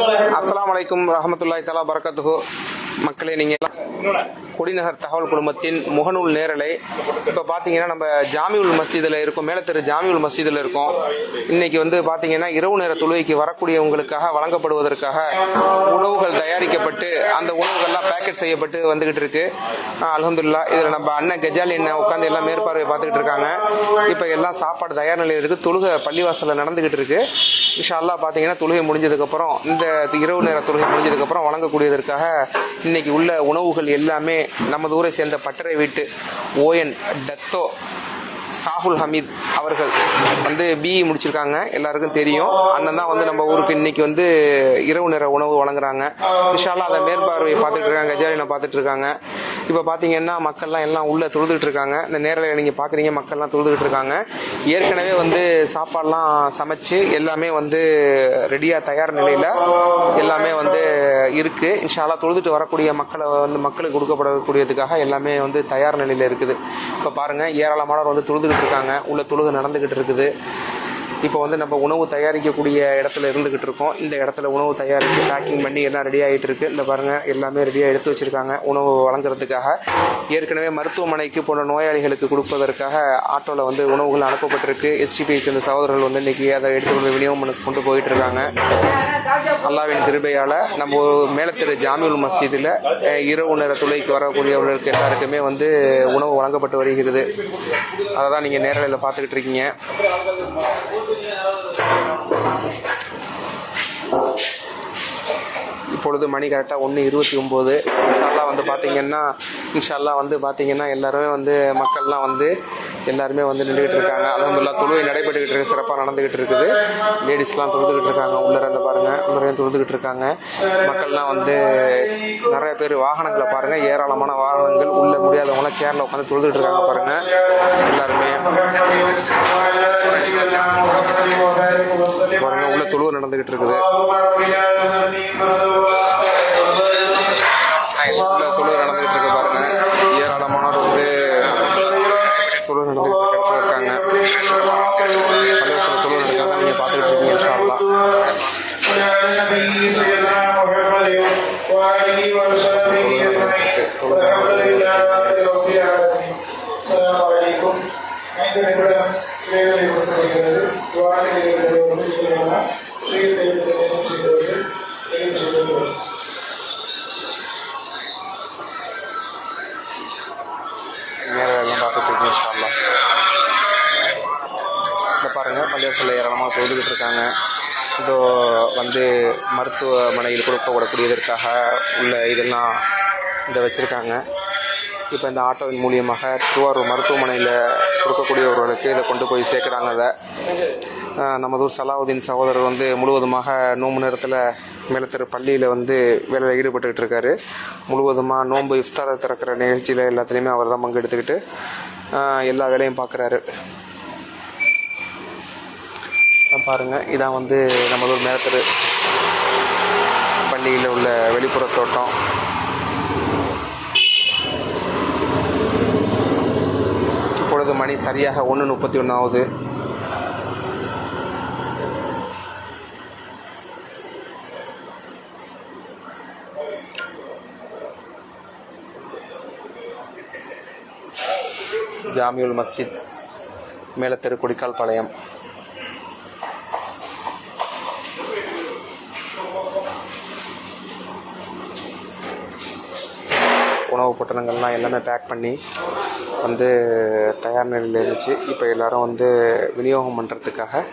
அஸ்ஸலாமு அலைக்கும் வரஹ்மத்துல்லாஹி தஆலா பரக்காத்துஹு. மக்களே, நீங்கள் கொடிநகர் தகவல் குழுமத்தின் முகநூல் நேரலை. இப்போ பார்த்தீங்கன்னா நம்ம ஜாமியுல் மஸ்ஜிதில் இருக்கோம், மேலத்தெரு ஜாமியுல் மஸ்ஜிதில் இருக்கோம். இன்னைக்கு பார்த்தீங்கன்னா இரவு நேர தொழுகைக்கு வரக்கூடியவங்களுக்காக வழங்கப்படுவதற்காக உணவுகள் தயாரிக்கப்பட்டு அந்த உணவுகள்லாம் பேக்கெட் செய்யப்பட்டு வந்துகிட்டு இருக்கு. அல்ஹம்துலில்லாஹ். இதில் நம்ம அண்ணன் கஜாலி அண்ணன் உட்காந்து எல்லாம் மேற்பார்வை பார்த்துக்கிட்டு இருக்காங்க. இப்போ எல்லாம் சாப்பாடு தயார் நிலையில் இருக்குது. தொழுகை பள்ளிவாசலில் நடந்துகிட்டு இருக்கு. இன்ஷா அல்லாஹ் பார்த்தீங்கன்னா தொழுகை முடிஞ்சதுக்கப்புறம், இந்த இரவு நேர தொழுகை முடிஞ்சதுக்கப்புறம் வழங்கக்கூடியதற்காக இன்னைக்கு உள்ள உணவுகள் எல்லாமே நமது ஊரை சேர்ந்த பட்டறை வீட்டு ஓஎன் டத்தோ சாகுல் ஹமீத் அவர்கள் பிஇ முடிச்சிருக்காங்க. எல்லாருக்கும் தெரியும். அண்ணன் தான் நம்ம ஊருக்கு இன்னைக்கு இரவு நேர உணவு வழங்குறாங்க. இன்ஷா அல்லாஹ் அதை மேற்பார்வையை பார்த்துட்டு இருக்காங்க, கஜாலினை பார்த்துட்டு இருக்காங்க. இப்போ பார்த்தீங்கன்னா மக்கள்லாம் எல்லாம் உள்ள தொழுதுகிட்டு இருக்காங்க. இந்த நேரில் நீங்கள் பார்க்குறீங்க, மக்கள்லாம் தொழுதுகிட்டு இருக்காங்க. ஏற்கனவே சாப்பாடுலாம் சமைச்சு எல்லாமே ரெடியாக தயார் நிலையில் எல்லாமே இருக்குது. இன்ஷா அல்லாஹ் தொழுதுட்டு வரக்கூடிய மக்களுக்கு கொடுக்கப்படக்கூடியதுக்காக எல்லாமே தயார் நிலையில் இருக்குது. இப்போ பாருங்கள், ஏராளமானவர் தொழுதுகிட்டு இருக்காங்க. உள்ள தொழுகை நடந்துகிட்டு இருக்குது. இப்போ நம்ம உணவு தயாரிக்கக்கூடிய இடத்துல இருந்துகிட்டு இருக்கோம். இந்த இடத்துல உணவு தயாரித்து பேக்கிங் பண்ணி எல்லாம் ரெடி ஆகிட்டு இருக்கு. இந்த பாருங்க, எல்லாமே ரெடியாக எடுத்து வச்சிருக்காங்க உணவு வழங்குறதுக்காக. ஏற்கனவே மருத்துவமனைக்கு போன்ற நோயாளிகளுக்கு கொடுப்பதற்காக ஆட்டோவில் உணவுகள் அனுப்பப்பட்டிருக்கு. எஸ்டிபிஐ சேர்ந்த சகோதரர்கள் இன்னைக்கு அதை எடுத்து விநியோகம் பண்ண கொண்டு போயிட்டு இருக்காங்க. அல்லாஹ்வின் கிருபையால் நம்ம மேலத்தெரு ஜாமியுல் மஸ்ஜிதில் இரவு நேர தொழுகைக்கு வரக்கூடியவர்களுக்கு எல்லாருக்குமே உணவு வழங்கப்பட்டு வருகிறது. அதை தான் நீங்கள் நேரலையில் பார்த்துக்கிட்டு இருக்கீங்க. இப்பொழுது மணி கரெக்டாக 1:29. இன்ஷா அல்லாஹ் பார்த்தீங்கன்னா எல்லாருமே மக்கள்லாம் எல்லாருமே நின்றுகிட்டு இருக்காங்க. அல்ஹம்துலில்லாஹ். தொழுகை நடைபெற்றுக்கிட்டு இருக்கு, சிறப்பாக நடந்துகிட்டு இருக்குது. லேடிஸ்லாம் தொழுதுகிட்டு இருக்காங்க. உள்ளே பாருங்க, உள்ளே தொழுதுகிட்டு இருக்காங்க. மக்கள்லாம் நிறைய பேர் வாகனங்களை பாருங்க, ஏராளமான வாகனங்கள். உள்ள முடியாதவங்களாம் சேர்ல உட்காந்து தொழுதுகிட்டு இருக்காங்க பாருங்க. எல்லாருமே பாருங்க, உள்ள தொழுகை நடந்துகிட்டு இருக்குது. தொழுகை நடந்துகிட்டு இருக்கு பாருங்க. ஏராளமானவர் தொழுகை நடந்துகிட்டு இருக்காங்க. பள்ளிவாசல் தொழுகை நடக்கிறதா நீங்க பார்த்துக்கிட்டு இருக்கீங்க. இன்ஷா அல்லாஹ். பாருங்க, பள்ளிவாசலில் ஏராளமாக தொழுதுகிட்டு இருக்காங்க. இதோ மருத்துவமனையில் கொடுக்கப்படக்கூடியதற்காக உள்ள இதெல்லாம் வச்சிருக்காங்க. இப்போ இந்த ஆட்டோவின் மூலியமாக திருவாரூர் மருத்துவமனையில் கொடுக்கக்கூடியவர்களுக்கு இதை கொண்டு போய் சேர்க்குறாங்க. அதை நமது ஊர் சலாவுதீன் சகோதரர் முழுவதுமாக நோன்பு நேரத்தில் மேலத்தெரு பள்ளியில் வேலையில் ஈடுபட்டுக்கிட்டு இருக்காரு. முழுவதுமாக நோன்பு இஃப்தாரை திறக்கிற நிகழ்ச்சியில் எல்லாத்துலேயுமே அவர் தான் பங்கெடுத்துக்கிட்டு எல்லா வேலையும் பார்க்குறாரு. பாருங்க, இதான் நமது ஊர் மேலத்தெரு பள்ளியில் உள்ள வெளிப்புற தோட்டம். இப்பொழுது மணி சரியாக 1:31 ஆகுது. ஜாமியுல் மஸ்ஜித், மேலத்தெரு, கொடிக்கால் பாளையம். உணவு பொட்டலங்கள்லாம் எல்லாமே பேக் பண்ணி தயார் நிலையில் இருந்துச்சு. இப்போ எல்லாரும் விநியோகம் பண்ணுறதுக்காக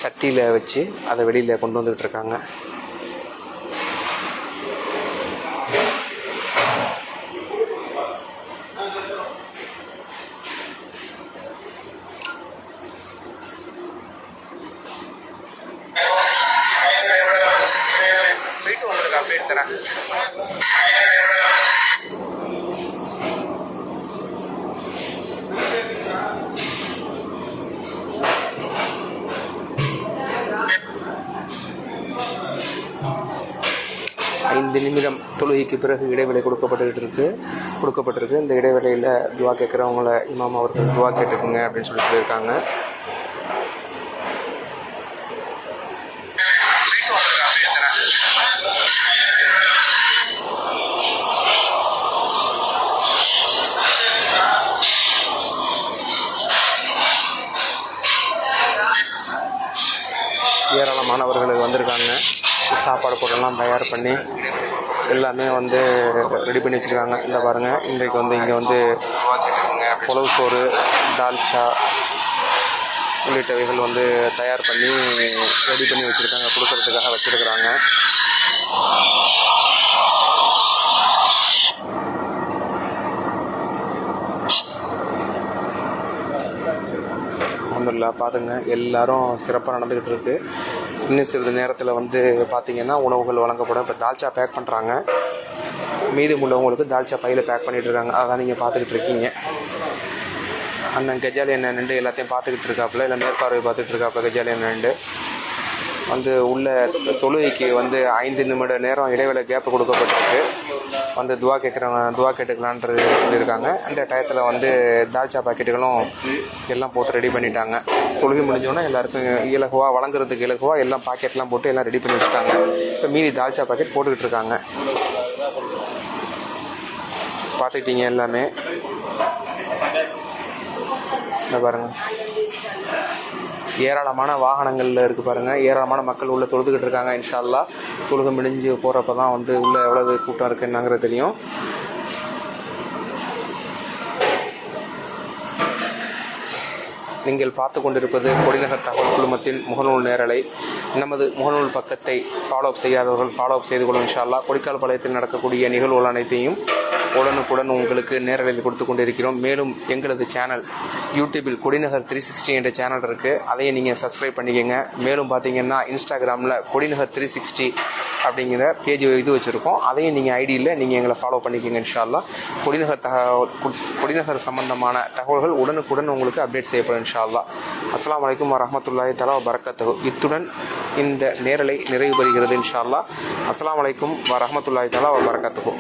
சட்டியில் வச்சு அதை வெளியில் கொண்டு வந்துகிட்டு இருக்காங்க. போயிட்டு உங்களுக்கு அப்டேட் தரேன். ஐந்து நிமிடம் தொழுகைக்கு பிறகு இடைவெளி கொடுக்கப்பட்டிருக்கு. இந்த இடைவெளியில் துவா கேட்குறவங்கள இமாம் அவர்கள் துவா கேட்டுக்குங்க அப்படின்னு சொல்லியிருக்காங்க. அவர்களுக்கு வந்திருக்காங்க. சாப்பாடு பொருளெல்லாம் தயார் பண்ணி எல்லாமே வந்து ரெடி பண்ணி வச்சுருக்காங்க. இந்த பாருங்கள், இன்றைக்கு வந்து இங்கே வந்து புலவு சோறு, தால்ச்சா உள்ளிட்டவைகள் வந்து தயார் பண்ணி ரெடி பண்ணி வச்சுருக்காங்க, கொடுக்கறதுக்காக வச்சுருக்குறாங்க. அல்ஹம்துலில்லாஹ் பாருங்க, எல்லாரும் சிறப்பாக நடந்துக்கிட்டு இருக்கு. இன்னும் சிறிது நேரத்தில் வந்து பார்த்தீங்கன்னா உணவுகள் வழங்கப்படும். இப்போ தால்ச்சா பேக் பண்ணுறாங்க. மீதம் உள்ளவங்களுக்கு தால்ச்சா பையில் பேக் பண்ணிகிட்டு இருக்காங்க. அதான் நீங்கள் பார்த்துக்கிட்டு இருக்கீங்க. அண்ணன் கஜாலி அண்ணன் நின்று எல்லாத்தையும் பார்த்துக்கிட்டு இருக்காப்புல, இல்லை மேற்பார்வை பார்த்துட்டு இருக்காப்புல கஜாலி அண்ணன் நின்று வந்து உள்ள தொழுகைக்கு வந்து 5 நிமிட நேரம் இடைவேளை கேப்பு கொடுக்கப்பட்டிருக்கு. வந்து துவா கேட்டுக்கலான்றது சொல்லியிருக்காங்க. அந்த டயத்தில் வந்து தால்ச்சா பாக்கெட்டுகளும் எல்லாம் போட்டு ரெடி பண்ணிட்டாங்க. தொழுகை முடிஞ்சோன்னா எல்லாருக்கும் இலகுவாக வழங்குறதுக்கு இலகுவாக எல்லாம் பாக்கெட்லாம் போட்டு எல்லாம் ரெடி பண்ணி வச்சுட்டாங்க. இப்போ மீதி தால்ச்சா பாக்கெட் போட்டுக்கிட்டு இருக்காங்க. பார்த்துக்கிட்டீங்க எல்லாமே. இந்த பாருங்கள், ஏராளமான வாகனங்களில் இருக்குது பாருங்கள். ஏராளமான மக்கள் உள்ளே தொழுதுகிட்டு இருக்காங்க. இன்ஷா அல்லாஹ் தொழுகை முடிஞ்சு போகிறப்ப தான் வந்து உள்ளே எவ்வளவு கூட்டம் இருக்குன்னாங்கிறது தெரியும். நீங்கள் பார்த்து கொண்டிருப்பது கொடிநகர் தகவல் குழுமத்தின் முகநூல் நேரலை. நமது முகநூல் பக்கத்தை ஃபாலோ அப் செய்யாதவர்கள் ஃபாலோ அப் செய்து கொள்ளும். இன்ஷா அல்லாஹ் கொடிக்கால் பாளையத்தில் நடக்கக்கூடிய நிகழ்வுகள் அனைத்தையும் உடனுக்குடன் உங்களுக்கு நேரலையில் கொடுத்து கொண்டிருக்கிறோம். மேலும் எங்களது சேனல் யூடியூபில் கொடிநகர் 360 என்ற சேனல் இருக்குது. அதையும் நீங்கள் சப்ஸ்கிரைப் பண்ணிக்கோங்க. மேலும் பார்த்தீங்கன்னா இன்ஸ்டாகிராமில் கொடிநகர் 360 அப்படிங்கிற பேஜ் இது வச்சுருக்கோம். அதையும் நீங்கள் ஐடியில் நீங்கள் எங்களை ஃபாலோ பண்ணிக்கோங்க. இன்ஷா அல்லாஹ் கொடிநகர் சம்பந்தமான தகவல்கள் உடனுக்குடன் உங்களுக்கு அப்டேட் செய்யப்படும். இன்ஷா அல்லாஹ். அஸ்ஸலாமு அலைக்கும் வரஹ்மத்துல்லாஹி தஆலா வபரகாத்துஹு. இத்துடன் இந்த நேரலை நிறைவு பெறுகிறது. இன்ஷா அல்லாஹ். அஸ்ஸலாமு அலைக்கும் வரஹ்மத்துல்லாஹி தஆலா வபரகாத்துஹு.